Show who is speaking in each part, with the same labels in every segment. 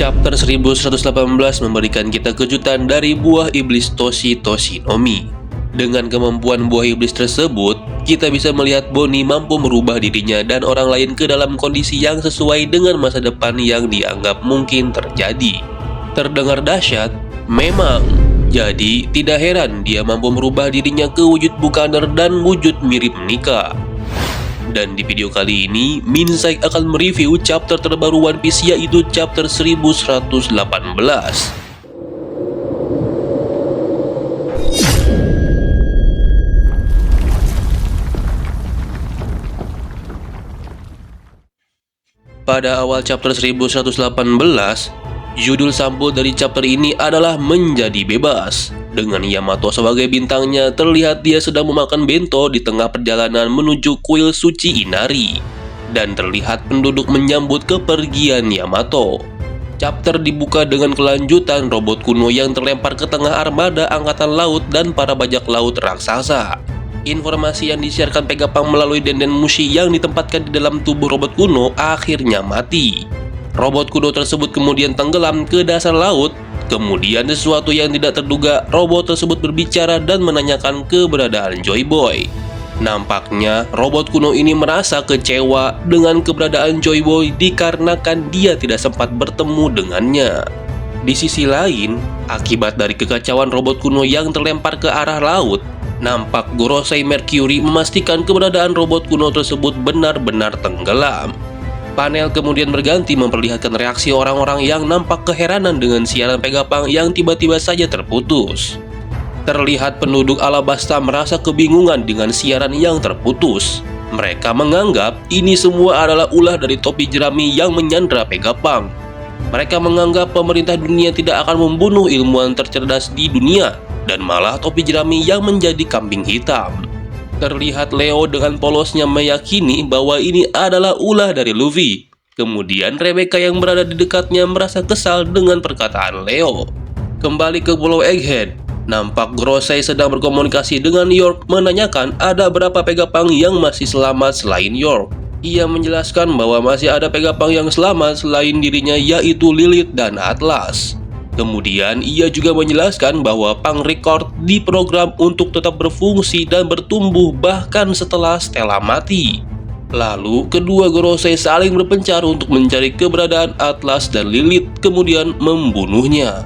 Speaker 1: Chapter 1118 memberikan kita kejutan dari buah iblis Toshinomi. Dengan kemampuan buah iblis tersebut, kita bisa melihat Bonnie mampu merubah dirinya dan orang lain ke dalam kondisi yang sesuai dengan masa depan yang dianggap mungkin terjadi. Terdengar dahsyat? Memang. Jadi, tidak heran dia mampu merubah dirinya ke wujud Bukaner dan wujud mirip Nika. Dan di video kali ini, Minsai akan mereview chapter terbaru One Piece, yaitu chapter 1118. Pada awal chapter 1118, judul sampul dari chapter ini adalah Menjadi Bebas. Dengan Yamato sebagai bintangnya, terlihat dia sedang memakan bento di tengah perjalanan menuju kuil suci Inari. Dan terlihat penduduk menyambut kepergian Yamato. Chapter dibuka dengan kelanjutan robot kuno yang terlempar ke tengah armada angkatan laut dan para bajak laut raksasa. Informasi yang disiarkan Vegapunk melalui Denden Mushi yang ditempatkan di dalam tubuh robot kuno akhirnya mati. Robot kuno tersebut kemudian tenggelam ke dasar laut. Kemudian sesuatu yang tidak terduga, robot tersebut berbicara dan menanyakan keberadaan Joy Boy. Nampaknya robot kuno ini merasa kecewa dengan keberadaan Joy Boy dikarenakan dia tidak sempat bertemu dengannya. Di sisi lain, akibat dari kekacauan robot kuno yang terlempar ke arah laut, nampak Gorosei Mercury memastikan keberadaan robot kuno tersebut benar-benar tenggelam. Panel kemudian berganti memperlihatkan reaksi orang-orang yang nampak keheranan dengan siaran Vegapunk yang tiba-tiba saja terputus. Terlihat penduduk Alabasta merasa kebingungan dengan siaran yang terputus. Mereka menganggap ini semua adalah ulah dari topi jerami yang menyandra Vegapunk. Mereka menganggap pemerintah dunia tidak akan membunuh ilmuwan tercerdas di dunia, dan malah topi jerami yang menjadi kambing hitam. Terlihat Leo dengan polosnya meyakini bahwa ini adalah ulah dari Luffy. Kemudian Rebecca yang berada di dekatnya merasa kesal dengan perkataan Leo. Kembali ke Pulau Egghead, nampak Gorosei sedang berkomunikasi dengan York menanyakan ada berapa Vegapunk yang masih selamat selain York. Ia menjelaskan bahwa masih ada Vegapunk yang selamat selain dirinya, yaitu Lilith dan Atlas. Kemudian ia juga menjelaskan bahwa Punk Record diprogram untuk tetap berfungsi dan bertumbuh bahkan setelah Stella mati. Lalu kedua Gorosei saling berpencar untuk mencari keberadaan Atlas dan Lilith, kemudian membunuhnya.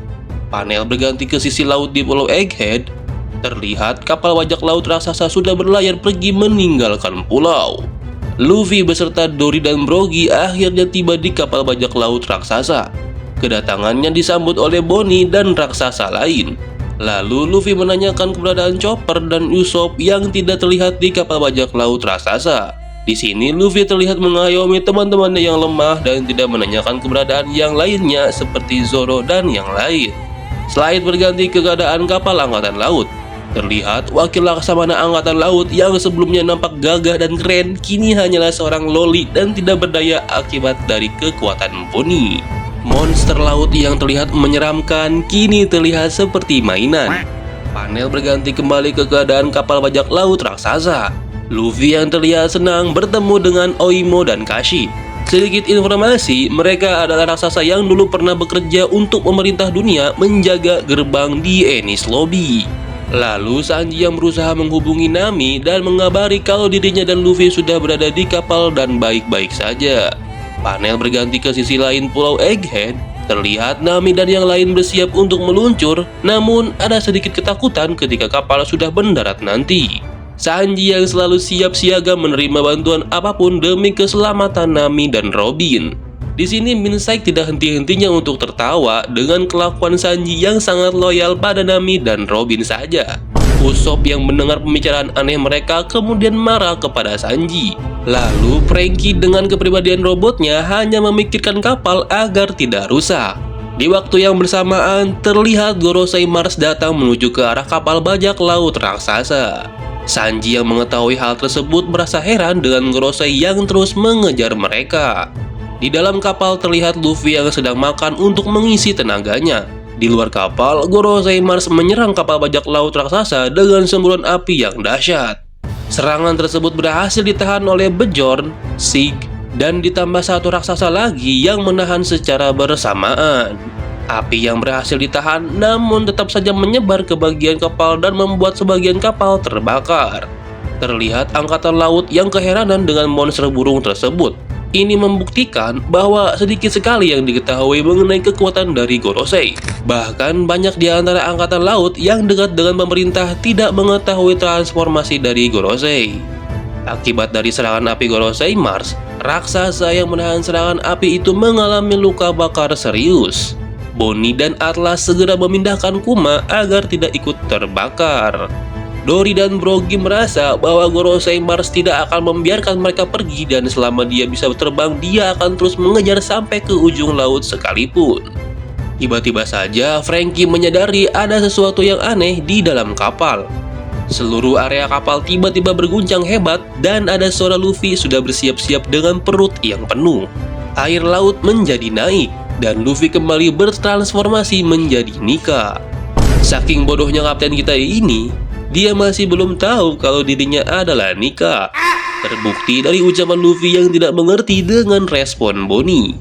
Speaker 1: Panel berganti ke sisi laut di Pulau Egghead. Terlihat kapal bajak laut raksasa sudah berlayar pergi meninggalkan pulau. Luffy beserta Dory dan Brogy akhirnya tiba di kapal bajak laut raksasa. Kedatangannya disambut oleh Bonnie dan raksasa lain. Lalu Luffy menanyakan keberadaan Chopper dan Usopp yang tidak terlihat di kapal bajak laut raksasa. Di sini Luffy terlihat mengayomi teman-temannya yang lemah dan tidak menanyakan keberadaan yang lainnya seperti Zoro dan yang lain. Selain berganti ke keadaan kapal angkatan laut, terlihat wakil laksamana angkatan laut yang sebelumnya nampak gagah dan keren kini hanyalah seorang loli dan tidak berdaya akibat dari kekuatan Bonnie. Monster laut yang terlihat menyeramkan kini terlihat seperti mainan. Panel berganti kembali ke keadaan kapal bajak laut raksasa. Luffy yang terlihat senang bertemu dengan Oimo dan Kashi. Sedikit informasi, mereka adalah raksasa yang dulu pernah bekerja untuk pemerintah dunia menjaga gerbang di Enies Lobby. Lalu Sanji yang berusaha menghubungi Nami dan mengabari kalau dirinya dan Luffy sudah berada di kapal dan baik-baik saja. Panel berganti ke sisi lain Pulau Egghead. Terlihat Nami dan yang lain bersiap untuk meluncur, namun ada sedikit ketakutan ketika kapal sudah mendarat nanti. Sanji yang selalu siap siaga menerima bantuan apapun demi keselamatan Nami dan Robin. Di sini Minsai tidak henti-hentinya untuk tertawa dengan kelakuan Sanji yang sangat loyal pada Nami dan Robin saja. Usopp yang mendengar pembicaraan aneh mereka kemudian marah kepada Sanji. Lalu Franky dengan kepribadian robotnya hanya memikirkan kapal agar tidak rusak. Di waktu yang bersamaan, terlihat Gorosei Mars datang menuju ke arah kapal bajak laut raksasa. Sanji yang mengetahui hal tersebut merasa heran dengan Gorosei yang terus mengejar mereka. Di dalam kapal terlihat Luffy yang sedang makan untuk mengisi tenaganya. Di luar kapal, Gorosei Mars menyerang kapal bajak laut raksasa dengan semburan api yang dahsyat. Serangan tersebut berhasil ditahan oleh Bjorn, Sig, dan ditambah satu raksasa lagi yang menahan secara bersamaan. Api yang berhasil ditahan namun tetap saja menyebar ke bagian kapal dan membuat sebagian kapal terbakar. Terlihat angkatan laut yang keheranan dengan monster burung tersebut. Ini membuktikan bahwa sedikit sekali yang diketahui mengenai kekuatan dari Gorosei. Bahkan banyak di antara angkatan laut yang dekat dengan pemerintah tidak mengetahui transformasi dari Gorosei. Akibat dari serangan api Gorosei Mars, raksasa yang menahan serangan api itu mengalami luka bakar serius. Bonnie dan Atlas segera memindahkan Kuma agar tidak ikut terbakar. Dory dan Brogy merasa bahwa Gorosei Mars tidak akan membiarkan mereka pergi dan selama dia bisa terbang, dia akan terus mengejar sampai ke ujung laut sekalipun. Tiba-tiba saja Franky menyadari ada sesuatu yang aneh di dalam kapal. Seluruh area kapal tiba-tiba berguncang hebat dan ada suara Luffy sudah bersiap-siap dengan perut yang penuh. Air laut menjadi naik dan Luffy kembali bertransformasi menjadi Nika. Saking bodohnya kapten kita ini, dia masih belum tahu kalau dirinya adalah Nika. Terbukti dari ucapan Luffy yang tidak mengerti dengan respon Bonnie.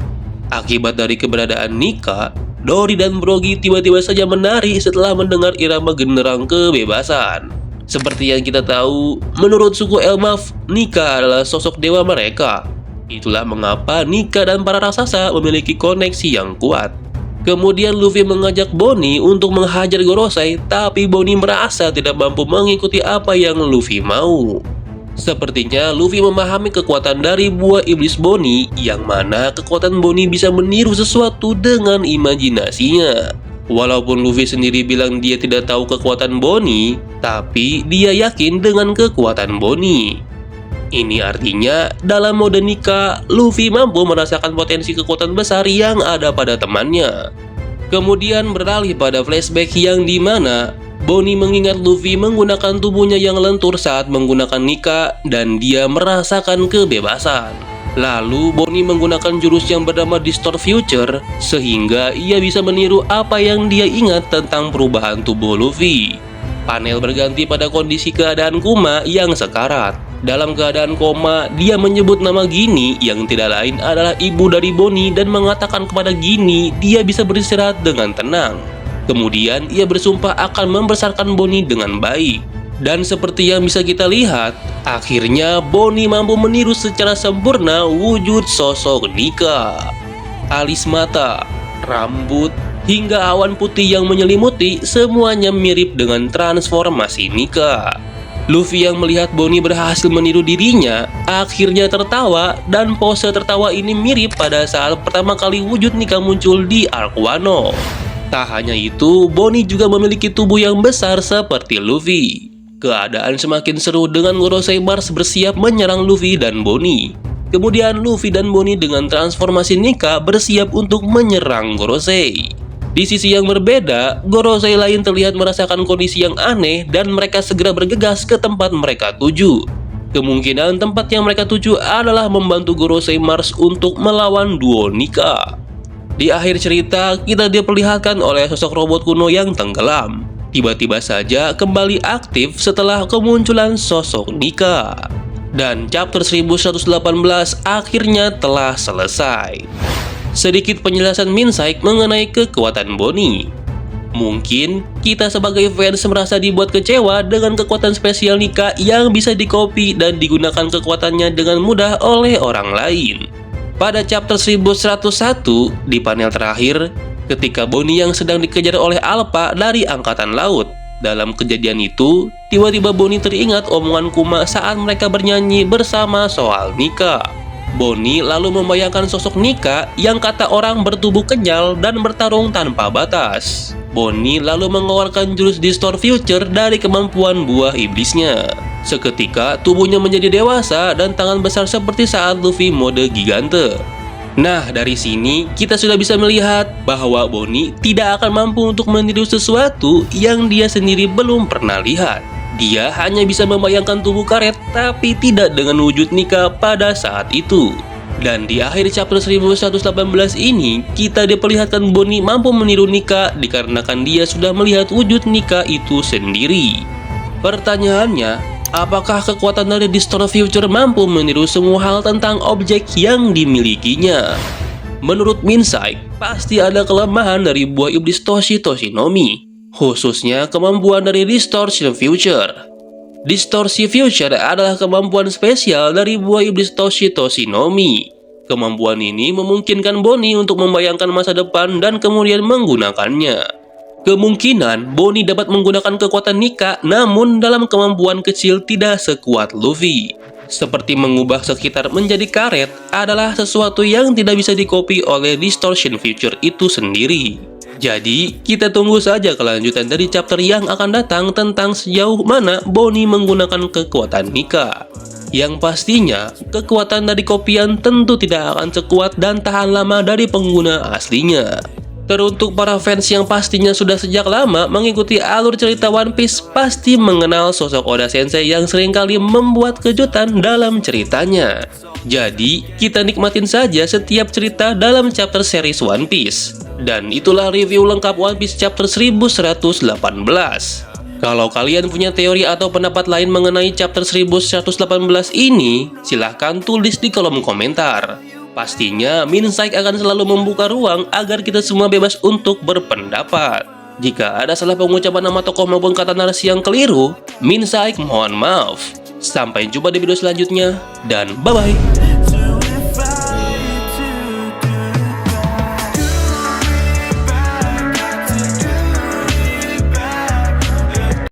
Speaker 1: Akibat dari keberadaan Nika, Dory dan Brogy tiba-tiba saja menari setelah mendengar irama genderang kebebasan. Seperti yang kita tahu, menurut suku Elbaf, Nika adalah sosok dewa mereka. Itulah mengapa Nika dan para raksasa memiliki koneksi yang kuat. Kemudian Luffy mengajak Bonnie untuk menghajar Gorosei, tapi Bonnie merasa tidak mampu mengikuti apa yang Luffy mau. Sepertinya Luffy memahami kekuatan dari buah iblis Bonnie, yang mana kekuatan Bonnie bisa meniru sesuatu dengan imajinasinya. Walaupun Luffy sendiri bilang dia tidak tahu kekuatan Bonnie, tapi dia yakin dengan kekuatan Bonnie. Ini artinya, dalam mode Nika, Luffy mampu merasakan potensi kekuatan besar yang ada pada temannya. Kemudian beralih pada flashback yang dimana Bonnie mengingat Luffy menggunakan tubuhnya yang lentur saat menggunakan Nika dan dia merasakan kebebasan. Lalu Bonnie menggunakan jurus yang bernama Distort Future sehingga ia bisa meniru apa yang dia ingat tentang perubahan tubuh Luffy. Panel berganti pada kondisi keadaan Kuma yang sekarat. Dalam keadaan koma, dia menyebut nama Ginny yang tidak lain adalah ibu dari Bonnie dan mengatakan kepada Ginny dia bisa beristirahat dengan tenang. Kemudian ia bersumpah akan membesarkan Bonnie dengan baik. Dan seperti yang bisa kita lihat, akhirnya Bonnie mampu meniru secara sempurna wujud sosok Nika. Alis mata, rambut, hingga awan putih yang menyelimuti semuanya mirip dengan transformasi Nika. Luffy yang melihat Bonnie berhasil meniru dirinya akhirnya tertawa dan pose tertawa ini mirip pada saat pertama kali wujud Nika muncul di Arc Wano. Tak hanya itu, Bonnie juga memiliki tubuh yang besar seperti Luffy. Keadaan semakin seru dengan Gorosei Mars bersiap menyerang Luffy dan Bonnie. Kemudian Luffy dan Bonnie dengan transformasi Nika bersiap untuk menyerang Gorosei. Di sisi yang berbeda, Gorosei lain terlihat merasakan kondisi yang aneh dan mereka segera bergegas ke tempat mereka tuju. Kemungkinan tempat yang mereka tuju adalah membantu Gorosei Mars untuk melawan duo Nika. Di akhir cerita, kita diperlihatkan oleh sosok robot kuno yang tenggelam. Tiba-tiba saja kembali aktif setelah kemunculan sosok Nika. Dan chapter 1118 akhirnya telah selesai. Sedikit penjelasan Minsai mengenai kekuatan Bonnie. Mungkin kita sebagai fans merasa dibuat kecewa dengan kekuatan spesial Nika yang bisa dikopi dan digunakan kekuatannya dengan mudah oleh orang lain. Pada chapter 1101 di panel terakhir, ketika Bonnie yang sedang dikejar oleh Alpha dari angkatan laut. Dalam kejadian itu, tiba-tiba Bonnie teringat omongan Kuma saat mereka bernyanyi bersama soal Nika. Bonnie lalu membayangkan sosok Nika yang kata orang bertubuh kenyal dan bertarung tanpa batas. Bonnie lalu mengeluarkan jurus Distort Future dari kemampuan buah iblisnya. Seketika tubuhnya menjadi dewasa dan tangan besar seperti saat Luffy mode gigante. Nah, dari sini kita sudah bisa melihat bahwa Bonnie tidak akan mampu untuk meniru sesuatu yang dia sendiri belum pernah lihat. Dia hanya bisa membayangkan tubuh karet, tapi tidak dengan wujud Nika pada saat itu. Dan di akhir chapter 1118 ini, kita diperlihatkan Bonnie mampu meniru Nika dikarenakan dia sudah melihat wujud Nika itu sendiri. Pertanyaannya, Apakah kekuatan dari Distorted Future mampu meniru semua hal tentang objek yang dimilikinya? Menurut Minsai, pasti ada kelemahan dari buah iblis Toshi Toshinomi, khususnya kemampuan dari Distortion Future. Distorsi Future adalah kemampuan spesial dari buah iblis Toshi Toshinomi. Kemampuan ini memungkinkan Bonnie untuk membayangkan masa depan dan kemudian menggunakannya. Kemungkinan Bonnie dapat menggunakan kekuatan Nika, namun dalam kemampuan kecil tidak sekuat Luffy. Seperti mengubah sekitar menjadi karet adalah sesuatu yang tidak bisa dikopi oleh Distortion Future itu sendiri. Jadi, kita tunggu saja kelanjutan dari chapter yang akan datang tentang sejauh mana Bonnie menggunakan kekuatan Nika. Yang pastinya, kekuatan dari kopian tentu tidak akan sekuat dan tahan lama dari pengguna aslinya. Teruntuk para fans yang pastinya sudah sejak lama mengikuti alur cerita One Piece pasti mengenal sosok Oda Sensei yang seringkali membuat kejutan dalam ceritanya. Jadi, kita nikmatin saja setiap cerita dalam chapter series One Piece. Dan itulah review lengkap One Piece chapter 1118. Kalau kalian punya teori atau pendapat lain mengenai chapter 1118 ini, silahkan tulis di kolom komentar. Pastinya, Minsai akan selalu membuka ruang agar kita semua bebas untuk berpendapat. Jika ada salah pengucapan nama tokoh maupun kata narasi yang keliru, Minsai mohon maaf. Sampai jumpa di video selanjutnya, dan bye-bye.